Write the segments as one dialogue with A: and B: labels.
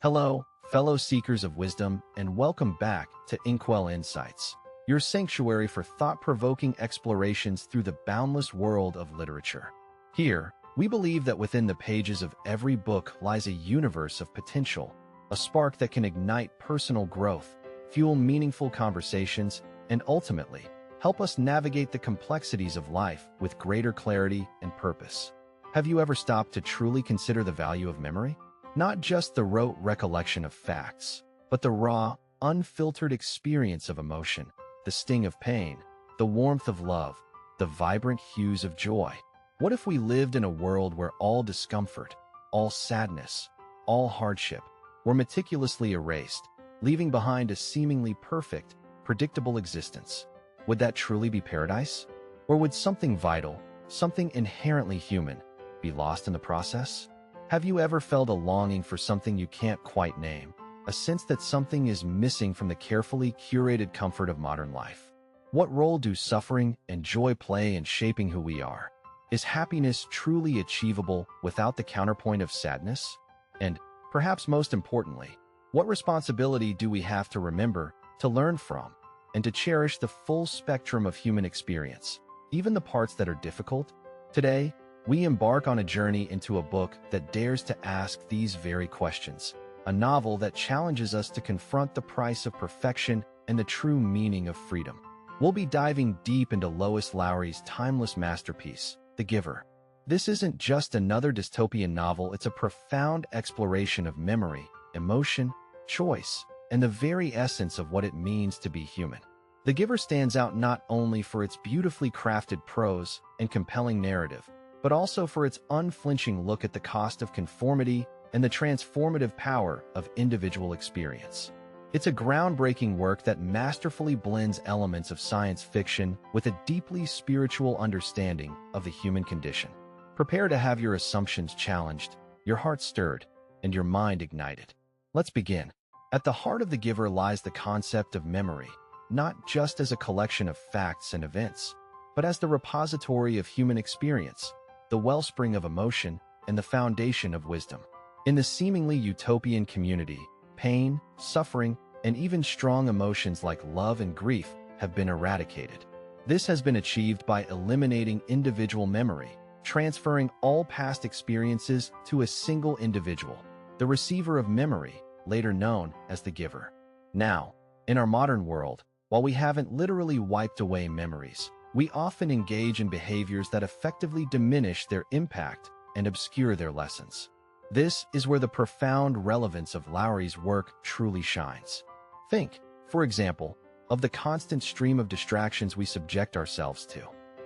A: Hello, fellow seekers of wisdom, and welcome back to Inkwell Insights, your sanctuary for thought-provoking explorations through the boundless world of literature. Here, we believe that within the pages of every book lies a universe of potential, a spark that can ignite personal growth, fuel meaningful conversations, and ultimately, help us navigate the complexities of life with greater clarity and purpose. Have you ever stopped to truly consider the value of memory? Not just the rote recollection of facts, but the raw, unfiltered experience of emotion, the sting of pain, the warmth of love, the vibrant hues of joy. What if we lived in a world where all discomfort, all sadness, all hardship were meticulously erased, leaving behind a seemingly perfect, predictable existence? Would that truly be paradise? Or would something vital, something inherently human, be lost in the process? Have you ever felt a longing for something you can't quite name, a sense that something is missing from the carefully curated comfort of modern life? What role do suffering and joy play in shaping who we are? Is happiness truly achievable without the counterpoint of sadness? And, perhaps most importantly, what responsibility do we have to remember, to learn from, and to cherish the full spectrum of human experience, even the parts that are difficult? Today, we embark on a journey into a book that dares to ask these very questions, a novel that challenges us to confront the price of perfection and the true meaning of freedom. We'll be diving deep into Lois Lowry's timeless masterpiece, The Giver. This isn't just another dystopian novel, it's a profound exploration of memory, emotion, choice, and the very essence of what it means to be human. The Giver stands out not only for its beautifully crafted prose and compelling narrative, but also for its unflinching look at the cost of conformity and the transformative power of individual experience. It's a groundbreaking work that masterfully blends elements of science fiction with a deeply spiritual understanding of the human condition. Prepare to have your assumptions challenged, your heart stirred, and your mind ignited. Let's begin. At the heart of The Giver lies the concept of memory, not just as a collection of facts and events, but as the repository of human experience, the wellspring of emotion, and the foundation of wisdom. In the seemingly utopian community, pain, suffering, and even strong emotions like love and grief have been eradicated. This has been achieved by eliminating individual memory, transferring all past experiences to a single individual, the receiver of memory, later known as the giver. Now, in our modern world, while we haven't literally wiped away memories, we often engage in behaviors that effectively diminish their impact and obscure their lessons. This is where the profound relevance of Lowry's work truly shines. Think, for example, of the constant stream of distractions we subject ourselves to.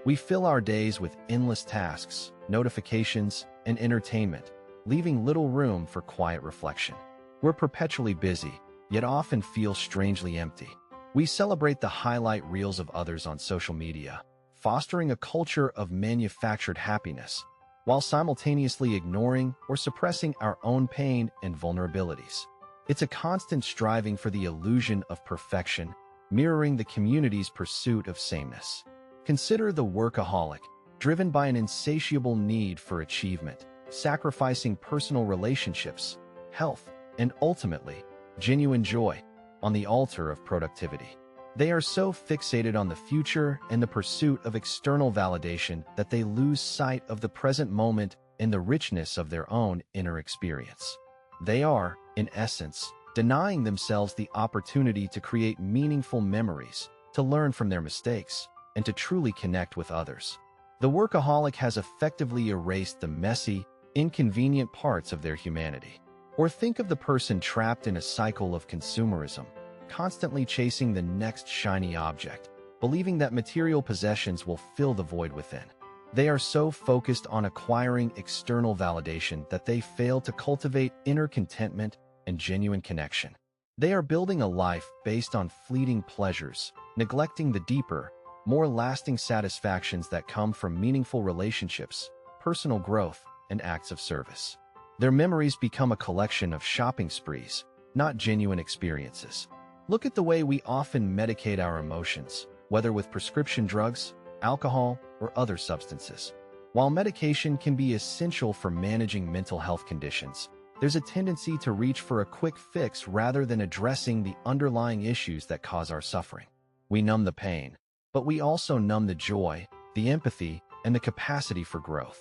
A: We fill our days with endless tasks, notifications, and entertainment, leaving little room for quiet reflection. We're perpetually busy, yet often feel strangely empty. We celebrate the highlight reels of others on social media, fostering a culture of manufactured happiness, while simultaneously ignoring or suppressing our own pain and vulnerabilities. It's a constant striving for the illusion of perfection, mirroring the community's pursuit of sameness. Consider the workaholic, driven by an insatiable need for achievement, sacrificing personal relationships, health, and ultimately, genuine joy, on the altar of productivity. They are so fixated on the future and the pursuit of external validation that they lose sight of the present moment and the richness of their own inner experience. They are, in essence, denying themselves the opportunity to create meaningful memories, to learn from their mistakes, and to truly connect with others. The workaholic has effectively erased the messy, inconvenient parts of their humanity. Or think of the person trapped in a cycle of consumerism, constantly chasing the next shiny object, believing that material possessions will fill the void within. They are so focused on acquiring external validation that they fail to cultivate inner contentment and genuine connection. They are building a life based on fleeting pleasures, neglecting the deeper, more lasting satisfactions that come from meaningful relationships, personal growth, and acts of service. Their memories become a collection of shopping sprees, not genuine experiences. Look at the way we often medicate our emotions, whether with prescription drugs, alcohol, or other substances. While medication can be essential for managing mental health conditions, there's a tendency to reach for a quick fix rather than addressing the underlying issues that cause our suffering. We numb the pain, but we also numb the joy, the empathy, and the capacity for growth.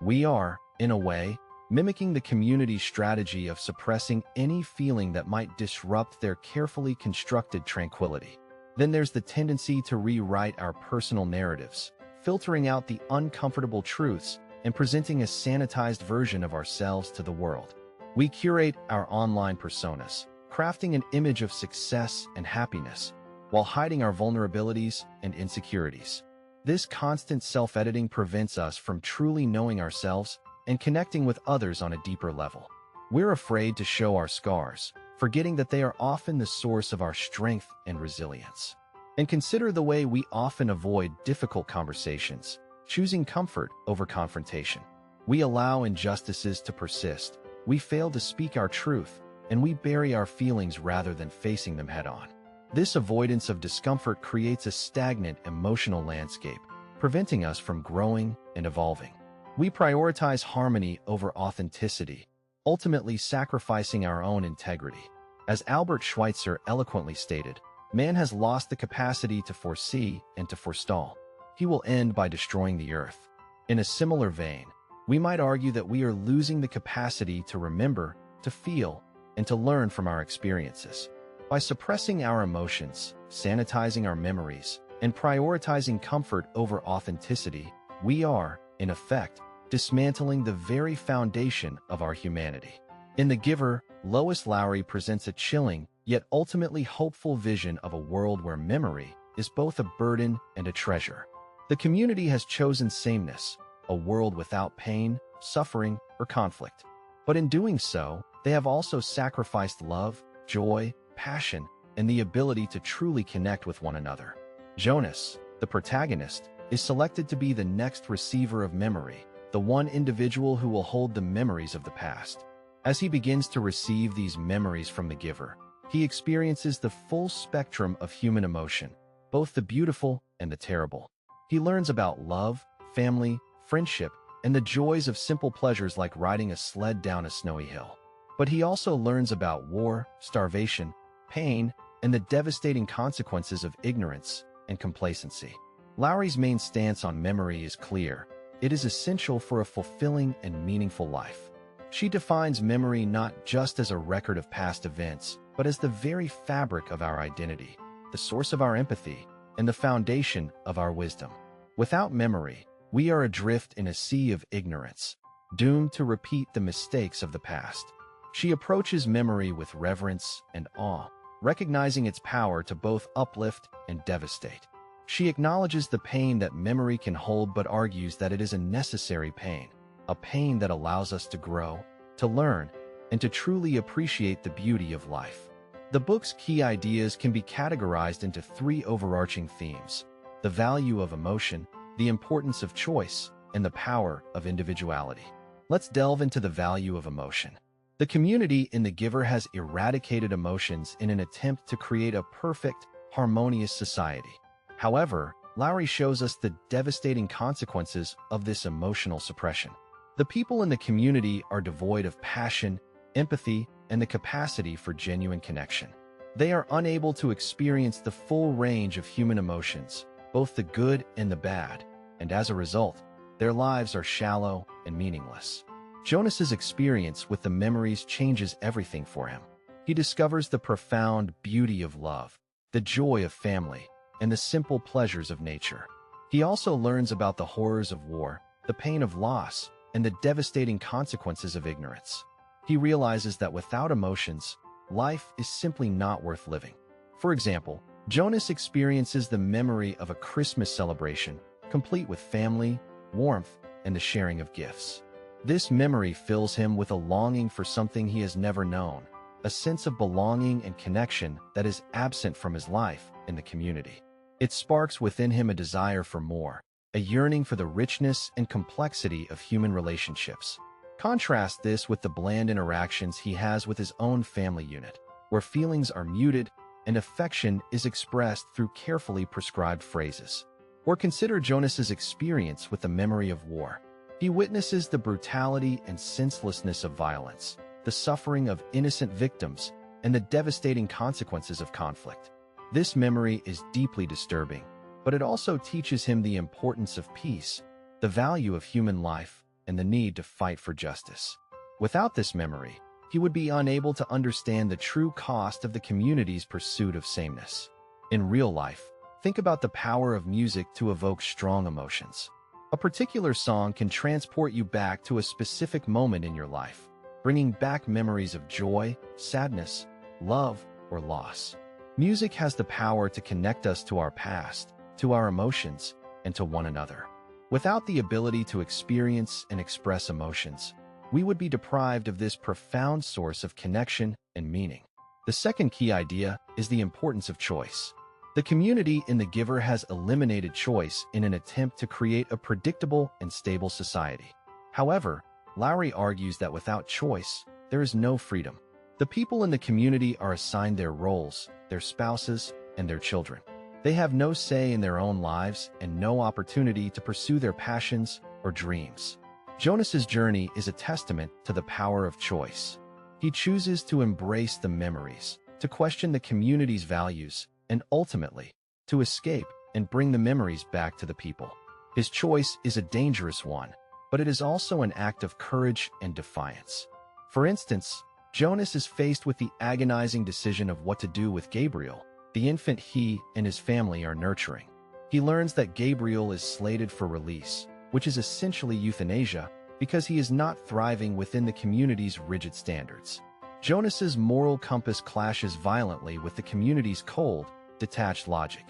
A: We are, in a way, mimicking the community's strategy of suppressing any feeling that might disrupt their carefully constructed tranquility. Then there's the tendency to rewrite our personal narratives, filtering out the uncomfortable truths and presenting a sanitized version of ourselves to the world. We curate our online personas, crafting an image of success and happiness, while hiding our vulnerabilities and insecurities. This constant self-editing prevents us from truly knowing ourselves and connecting with others on a deeper level. We're afraid to show our scars, forgetting that they are often the source of our strength and resilience. And consider the way we often avoid difficult conversations, choosing comfort over confrontation. We allow injustices to persist, we fail to speak our truth, and we bury our feelings rather than facing them head-on. This avoidance of discomfort creates a stagnant emotional landscape, preventing us from growing and evolving. We prioritize harmony over authenticity, ultimately sacrificing our own integrity. As Albert Schweitzer eloquently stated, man has lost the capacity to foresee and to forestall. He will end by destroying the earth. In a similar vein, we might argue that we are losing the capacity to remember, to feel, and to learn from our experiences. By suppressing our emotions, sanitizing our memories, and prioritizing comfort over authenticity, we are, in effect, dismantling the very foundation of our humanity. In The Giver, Lois Lowry presents a chilling, yet ultimately hopeful vision of a world where memory is both a burden and a treasure. The community has chosen sameness, a world without pain, suffering, or conflict. But in doing so, they have also sacrificed love, joy, passion, and the ability to truly connect with one another. Jonas, the protagonist, is selected to be the next receiver of memory, the one individual who will hold the memories of the past. As he begins to receive these memories from the giver, he experiences the full spectrum of human emotion, both the beautiful and the terrible. He learns about love, family, friendship, and the joys of simple pleasures like riding a sled down a snowy hill. But he also learns about war, starvation, pain, and the devastating consequences of ignorance and complacency. Lowry's main stance on memory is clear. It is essential for a fulfilling and meaningful life. She defines memory not just as a record of past events, but as the very fabric of our identity, the source of our empathy, and the foundation of our wisdom. Without memory, we are adrift in a sea of ignorance, doomed to repeat the mistakes of the past. She approaches memory with reverence and awe, recognizing its power to both uplift and devastate. She acknowledges the pain that memory can hold but argues that it is a necessary pain, a pain that allows us to grow, to learn, and to truly appreciate the beauty of life. The book's key ideas can be categorized into three overarching themes: the value of emotion, the importance of choice, and the power of individuality. Let's delve into the value of emotion. The community in The Giver has eradicated emotions in an attempt to create a perfect, harmonious society. However, Lowry shows us the devastating consequences of this emotional suppression. The people in the community are devoid of passion, empathy, and the capacity for genuine connection. They are unable to experience the full range of human emotions, both the good and the bad, and as a result, their lives are shallow and meaningless. Jonas's experience with the memories changes everything for him. He discovers the profound beauty of love, the joy of family, and the simple pleasures of nature. He also learns about the horrors of war, the pain of loss, and the devastating consequences of ignorance. He realizes that without emotions, life is simply not worth living. For example, Jonas experiences the memory of a Christmas celebration, complete with family, warmth, and the sharing of gifts. This memory fills him with a longing for something he has never known, a sense of belonging and connection that is absent from his life in the community. It sparks within him a desire for more, a yearning for the richness and complexity of human relationships. Contrast this with the bland interactions he has with his own family unit, where feelings are muted and affection is expressed through carefully prescribed phrases. Or consider Jonas's experience with the memory of war. He witnesses the brutality and senselessness of violence, the suffering of innocent victims, and the devastating consequences of conflict. This memory is deeply disturbing, but it also teaches him the importance of peace, the value of human life, and the need to fight for justice. Without this memory, he would be unable to understand the true cost of the community's pursuit of sameness. In real life, think about the power of music to evoke strong emotions. A particular song can transport you back to a specific moment in your life, bringing back memories of joy, sadness, love, or loss. Music has the power to connect us to our past, to our emotions, and to one another. Without the ability to experience and express emotions, we would be deprived of this profound source of connection and meaning. The second key idea is the importance of choice. The community in The Giver has eliminated choice in an attempt to create a predictable and stable society. However, Lowry argues that without choice, there is no freedom. The people in the community are assigned their roles, their spouses, and their children. They have no say in their own lives and no opportunity to pursue their passions or dreams. Jonas's journey is a testament to the power of choice. He chooses to embrace the memories, to question the community's values, and ultimately, to escape and bring the memories back to the people. His choice is a dangerous one, but it is also an act of courage and defiance. For instance, Jonas is faced with the agonizing decision of what to do with Gabriel, the infant he and his family are nurturing. He learns that Gabriel is slated for release, which is essentially euthanasia, because he is not thriving within the community's rigid standards. Jonas's moral compass clashes violently with the community's cold, detached logic.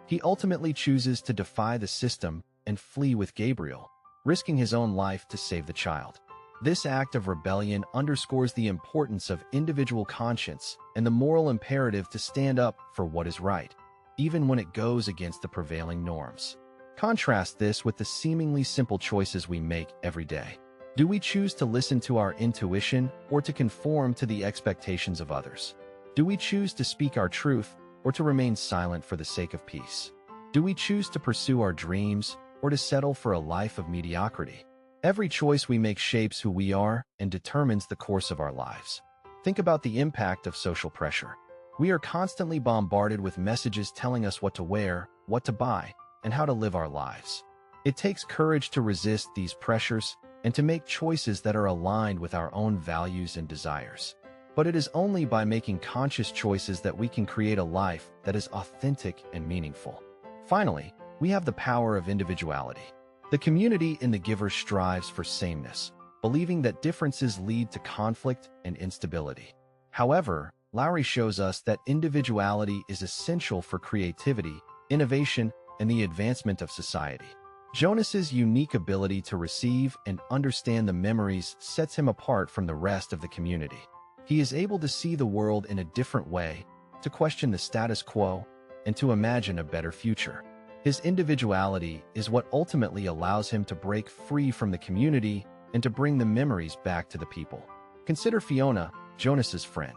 A: He ultimately chooses to defy the system and flee with Gabriel, risking his own life to save the child. This act of rebellion underscores the importance of individual conscience and the moral imperative to stand up for what is right, even when it goes against the prevailing norms. Contrast this with the seemingly simple choices we make every day. Do we choose to listen to our intuition or to conform to the expectations of others? Do we choose to speak our truth or to remain silent for the sake of peace? Do we choose to pursue our dreams or to settle for a life of mediocrity? Every choice we make shapes who we are and determines the course of our lives. Think about the impact of social pressure. We are constantly bombarded with messages telling us what to wear, what to buy, and how to live our lives. It takes courage to resist these pressures and to make choices that are aligned with our own values and desires. But it is only by making conscious choices that we can create a life that is authentic and meaningful. Finally, we have the power of individuality. The community in The Giver strives for sameness, believing that differences lead to conflict and instability. However, Lowry shows us that individuality is essential for creativity, innovation, and the advancement of society. Jonas's unique ability to receive and understand the memories sets him apart from the rest of the community. He is able to see the world in a different way, to question the status quo, and to imagine a better future. His individuality is what ultimately allows him to break free from the community and to bring the memories back to the people. Consider Fiona, Jonas's friend.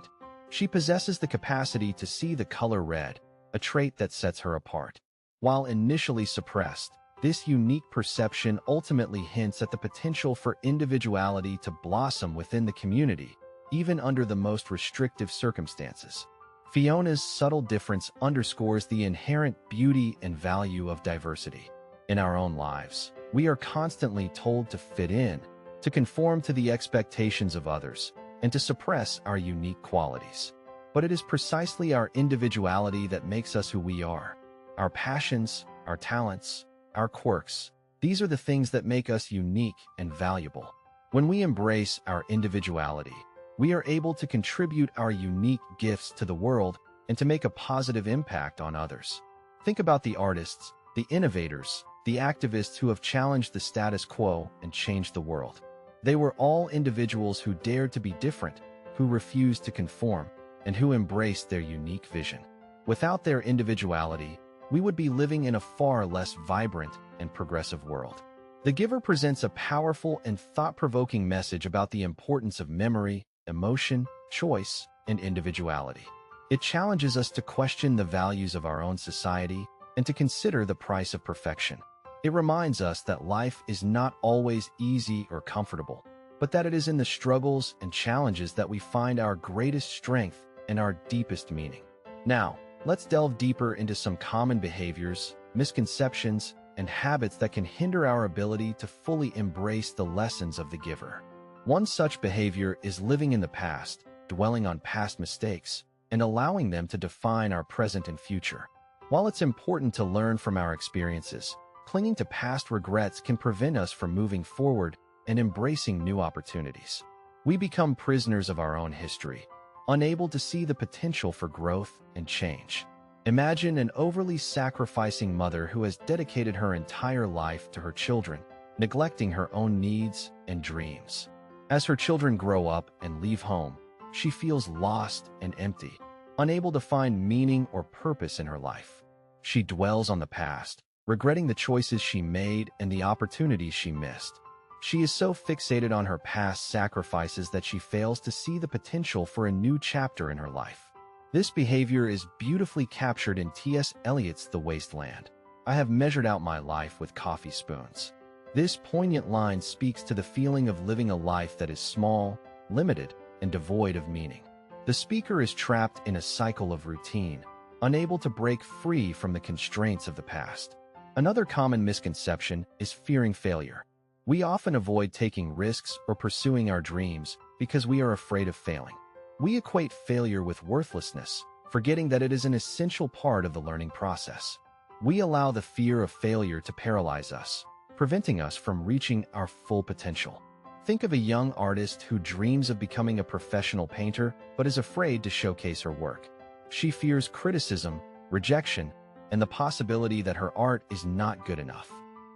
A: She possesses the capacity to see the color red, a trait that sets her apart. While initially suppressed, this unique perception ultimately hints at the potential for individuality to blossom within the community, even under the most restrictive circumstances. Fiona's subtle difference underscores the inherent beauty and value of diversity. In our own lives, we are constantly told to fit in, to conform to the expectations of others, and to suppress our unique qualities. But it is precisely our individuality that makes us who we are. Our passions, our talents, our quirks, these are the things that make us unique and valuable. When we embrace our individuality, we are able to contribute our unique gifts to the world and to make a positive impact on others. Think about the artists, the innovators, the activists who have challenged the status quo and changed the world. They were all individuals who dared to be different, who refused to conform, and who embraced their unique vision. Without their individuality, we would be living in a far less vibrant and progressive world. The Giver presents a powerful and thought-provoking message about the importance of memory, emotion, choice, and individuality. It challenges us to question the values of our own society and to consider the price of perfection. It reminds us that life is not always easy or comfortable, but that it is in the struggles and challenges that we find our greatest strength and our deepest meaning. Now, let's delve deeper into some common behaviors, misconceptions, and habits that can hinder our ability to fully embrace the lessons of the giver. One such behavior is living in the past, dwelling on past mistakes, and allowing them to define our present and future. While it's important to learn from our experiences, clinging to past regrets can prevent us from moving forward and embracing new opportunities. We become prisoners of our own history, unable to see the potential for growth and change. Imagine an overly sacrificing mother who has dedicated her entire life to her children, neglecting her own needs and dreams. As her children grow up and leave home, she feels lost and empty, unable to find meaning or purpose in her life. She dwells on the past, regretting the choices she made and the opportunities she missed. She is so fixated on her past sacrifices that she fails to see the potential for a new chapter in her life. This behavior is beautifully captured in T.S. Eliot's The Waste Land. I have measured out my life with coffee spoons. This poignant line speaks to the feeling of living a life that is small, limited, and devoid of meaning. The speaker is trapped in a cycle of routine, unable to break free from the constraints of the past. Another common misconception is fearing failure. We often avoid taking risks or pursuing our dreams because we are afraid of failing. We equate failure with worthlessness, forgetting that it is an essential part of the learning process. We allow the fear of failure to paralyze us, preventing us from reaching our full potential. Think of a young artist who dreams of becoming a professional painter but is afraid to showcase her work. She fears criticism, rejection, and the possibility that her art is not good enough.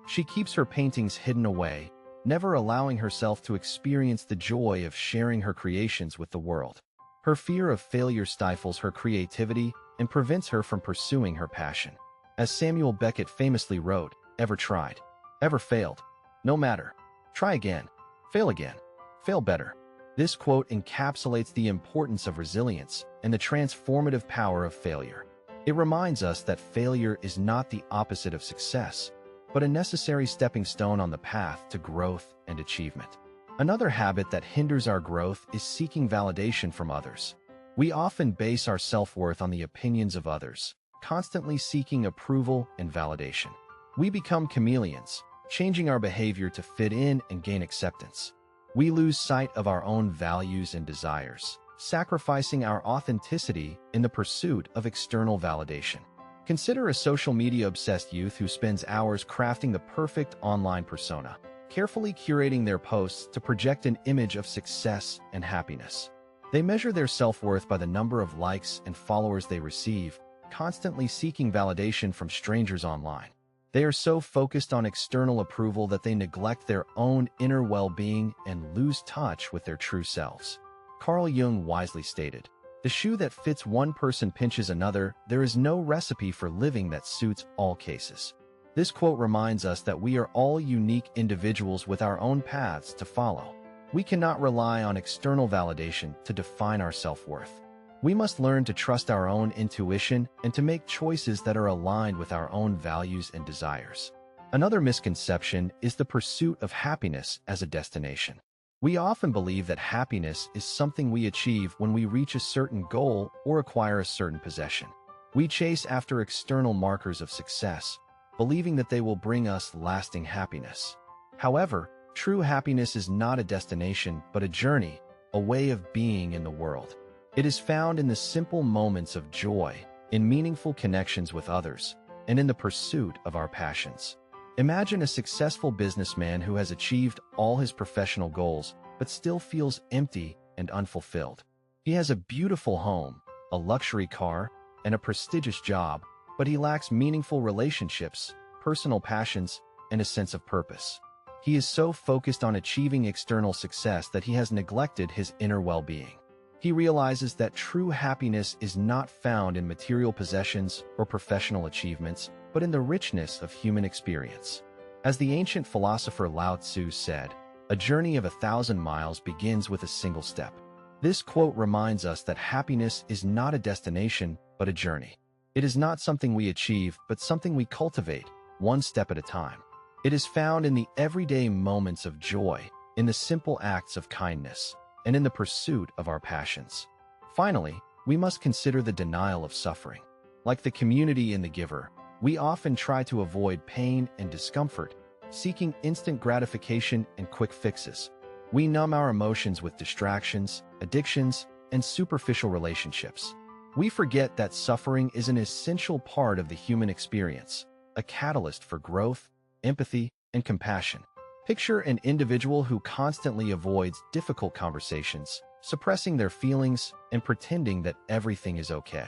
A: She keeps her paintings hidden away, never allowing herself to experience the joy of sharing her creations with the world. Her fear of failure stifles her creativity and prevents her from pursuing her passion. As Samuel Beckett famously wrote, "Ever tried? Ever failed? No matter. Try again. Fail again. Fail better." This quote encapsulates the importance of resilience and the transformative power of failure. It reminds us that failure is not the opposite of success, but a necessary stepping stone on the path to growth and achievement. Another habit that hinders our growth is seeking validation from others. We often base our self-worth on the opinions of others, constantly seeking approval and validation. We become chameleons, changing our behavior to fit in and gain acceptance. We lose sight of our own values and desires, sacrificing our authenticity in the pursuit of external validation. Consider a social media-obsessed youth who spends hours crafting the perfect online persona, carefully curating their posts to project an image of success and happiness. They measure their self-worth by the number of likes and followers they receive, constantly seeking validation from strangers online. They are so focused on external approval that they neglect their own inner well-being and lose touch with their true selves. Carl Jung wisely stated, "The shoe that fits one person pinches another. There is no recipe for living that suits all cases." This quote reminds us that we are all unique individuals with our own paths to follow. We cannot rely on external validation to define our self-worth. We must learn to trust our own intuition and to make choices that are aligned with our own values and desires. Another misconception is the pursuit of happiness as a destination. We often believe that happiness is something we achieve when we reach a certain goal or acquire a certain possession. We chase after external markers of success, believing that they will bring us lasting happiness. However, true happiness is not a destination but a journey, a way of being in the world. It is found in the simple moments of joy, in meaningful connections with others, and in the pursuit of our passions. Imagine a successful businessman who has achieved all his professional goals but still feels empty and unfulfilled. He has a beautiful home, a luxury car, and a prestigious job, but he lacks meaningful relationships, personal passions, and a sense of purpose. He is so focused on achieving external success that he has neglected his inner well-being. He realizes that true happiness is not found in material possessions or professional achievements, but in the richness of human experience. As the ancient philosopher Lao Tzu said, "A journey of 1,000 miles begins with a single step." This quote reminds us that happiness is not a destination, but a journey. It is not something we achieve, but something we cultivate, one step at a time. It is found in the everyday moments of joy, in the simple acts of kindness, and in the pursuit of our passions. Finally, we must consider the denial of suffering. Like the community in The Giver, we often try to avoid pain and discomfort, seeking instant gratification and quick fixes. We numb our emotions with distractions, addictions, and superficial relationships. We forget that suffering is an essential part of the human experience, a catalyst for growth, empathy, and compassion. Picture an individual who constantly avoids difficult conversations, suppressing their feelings and pretending that everything is okay.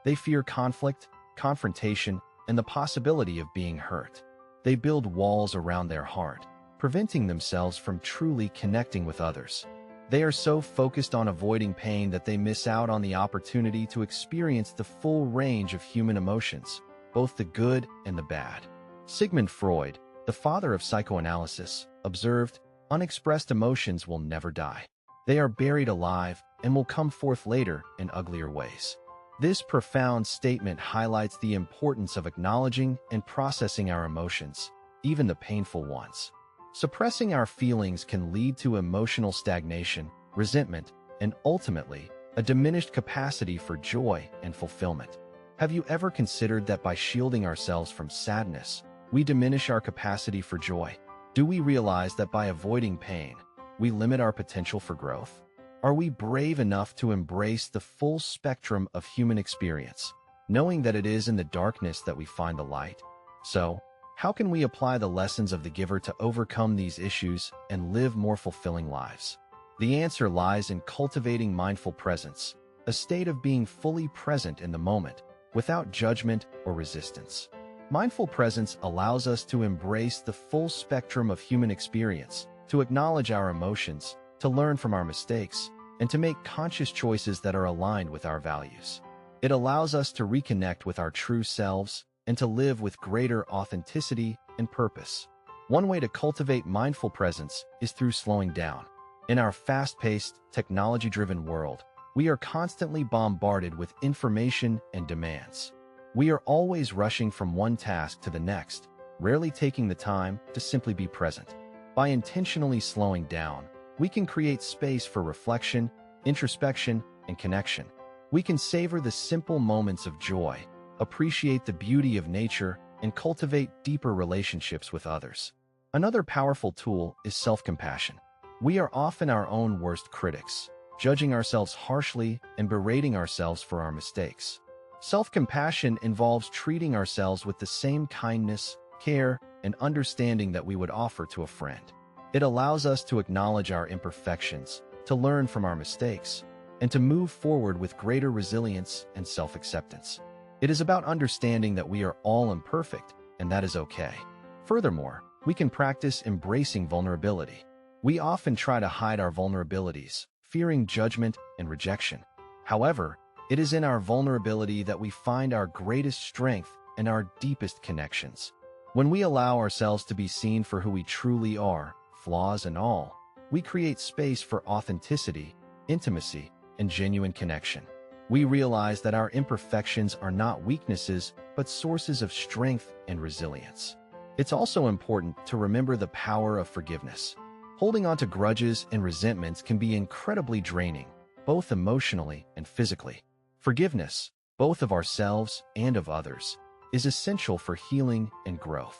A: They fear conflict, confrontation, and the possibility of being hurt. They build walls around their heart, preventing themselves from truly connecting with others. They are so focused on avoiding pain that they miss out on the opportunity to experience the full range of human emotions, both the good and the bad. Sigmund Freud, the father of psychoanalysis, observed, "Unexpressed emotions will never die. They are buried alive and will come forth later in uglier ways." This profound statement highlights the importance of acknowledging and processing our emotions, even the painful ones. Suppressing our feelings can lead to emotional stagnation, resentment, and ultimately, a diminished capacity for joy and fulfillment. Have you ever considered that by shielding ourselves from sadness, we diminish our capacity for joy? Do we realize that by avoiding pain, we limit our potential for growth? Are we brave enough to embrace the full spectrum of human experience, knowing that it is in the darkness that we find the light? So, how can we apply the lessons of The Giver to overcome these issues and live more fulfilling lives? The answer lies in cultivating mindful presence, a state of being fully present in the moment, without judgment or resistance. Mindful presence allows us to embrace the full spectrum of human experience, to acknowledge our emotions, to learn from our mistakes, and to make conscious choices that are aligned with our values. It allows us to reconnect with our true selves and to live with greater authenticity and purpose. One way to cultivate mindful presence is through slowing down. In our fast-paced, technology-driven world, we are constantly bombarded with information and demands. We are always rushing from one task to the next, rarely taking the time to simply be present. By intentionally slowing down, we can create space for reflection, introspection, and connection. We can savor the simple moments of joy, appreciate the beauty of nature, and cultivate deeper relationships with others. Another powerful tool is self-compassion. We are often our own worst critics, judging ourselves harshly and berating ourselves for our mistakes. Self-compassion involves treating ourselves with the same kindness, care, and understanding that we would offer to a friend. It allows us to acknowledge our imperfections, to learn from our mistakes, and to move forward with greater resilience and self-acceptance. It is about understanding that we are all imperfect, and that is okay. Furthermore, we can practice embracing vulnerability. We often try to hide our vulnerabilities, fearing judgment and rejection. However, it is in our vulnerability that we find our greatest strength and our deepest connections. When we allow ourselves to be seen for who we truly are, flaws and all, we create space for authenticity, intimacy, and genuine connection. We realize that our imperfections are not weaknesses, but sources of strength and resilience. It's also important to remember the power of forgiveness. Holding on to grudges and resentments can be incredibly draining, both emotionally and physically. Forgiveness, both of ourselves and of others, is essential for healing and growth.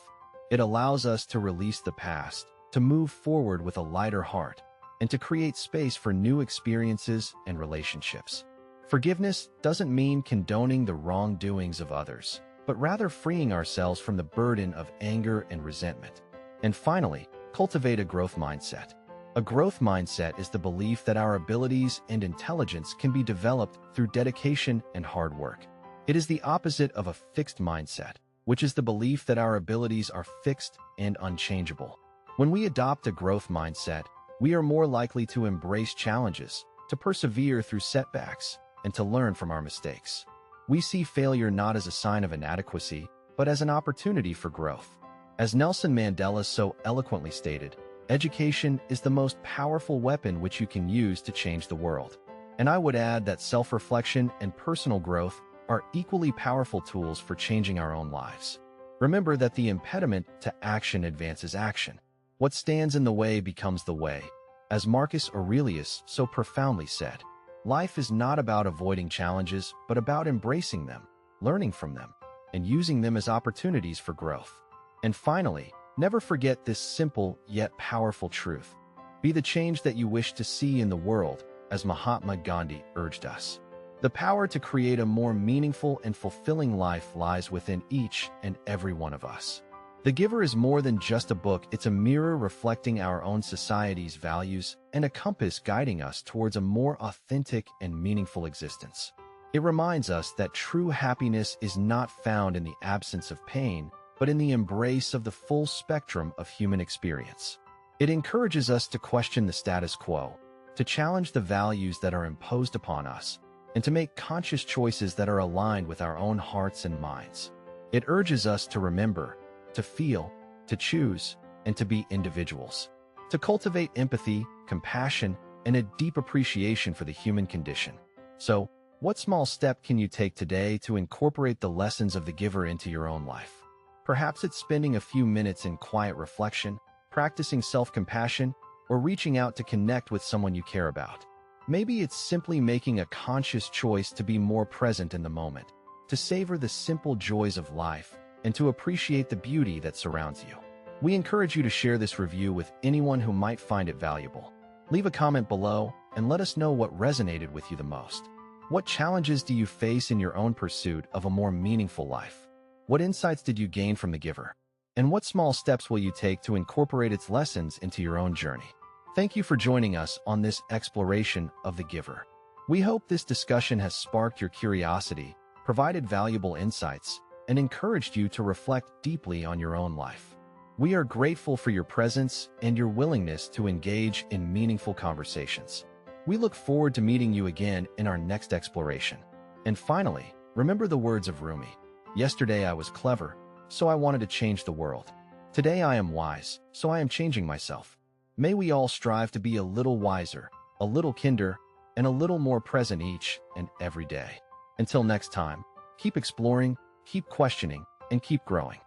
A: It allows us to release the past, to move forward with a lighter heart, and to create space for new experiences and relationships. Forgiveness doesn't mean condoning the wrongdoings of others, but rather freeing ourselves from the burden of anger and resentment. And finally, cultivate a growth mindset. A growth mindset is the belief that our abilities and intelligence can be developed through dedication and hard work. It is the opposite of a fixed mindset, which is the belief that our abilities are fixed and unchangeable. When we adopt a growth mindset, we are more likely to embrace challenges, to persevere through setbacks, and to learn from our mistakes. We see failure not as a sign of inadequacy, but as an opportunity for growth. As Nelson Mandela so eloquently stated, education is the most powerful weapon which you can use to change the world. And I would add that self-reflection and personal growth are equally powerful tools for changing our own lives. Remember that the impediment to action advances action. What stands in the way becomes the way, As Marcus Aurelius so profoundly said, life is not about avoiding challenges, but about embracing them, learning from them, and using them as opportunities for growth. And finally, never forget this simple yet powerful truth. Be the change that you wish to see in the world, as Mahatma Gandhi urged us. The power to create a more meaningful and fulfilling life lies within each and every one of us. The Giver is more than just a book, it's a mirror reflecting our own society's values and a compass guiding us towards a more authentic and meaningful existence. It reminds us that true happiness is not found in the absence of pain, but in the embrace of the full spectrum of human experience. It encourages us to question the status quo, to challenge the values that are imposed upon us, and to make conscious choices that are aligned with our own hearts and minds. It urges us to remember, to feel, to choose, and to be individuals, to cultivate empathy, compassion, and a deep appreciation for the human condition. So, what small step can you take today to incorporate the lessons of the Giver into your own life? Perhaps it's spending a few minutes in quiet reflection, practicing self-compassion, or reaching out to connect with someone you care about. Maybe it's simply making a conscious choice to be more present in the moment, to savor the simple joys of life, and to appreciate the beauty that surrounds you. We encourage you to share this review with anyone who might find it valuable. Leave a comment below and let us know what resonated with you the most. What challenges do you face in your own pursuit of a more meaningful life? What insights did you gain from the Giver? And what small steps will you take to incorporate its lessons into your own journey? Thank you for joining us on this exploration of the Giver. We hope this discussion has sparked your curiosity, provided valuable insights, and encouraged you to reflect deeply on your own life. We are grateful for your presence and your willingness to engage in meaningful conversations. We look forward to meeting you again in our next exploration. And finally, remember the words of Rumi. Yesterday I was clever, so I wanted to change the world. Today I am wise, so I am changing myself. May we all strive to be a little wiser, a little kinder, and a little more present each and every day. Until next time, keep exploring, keep questioning, and keep growing.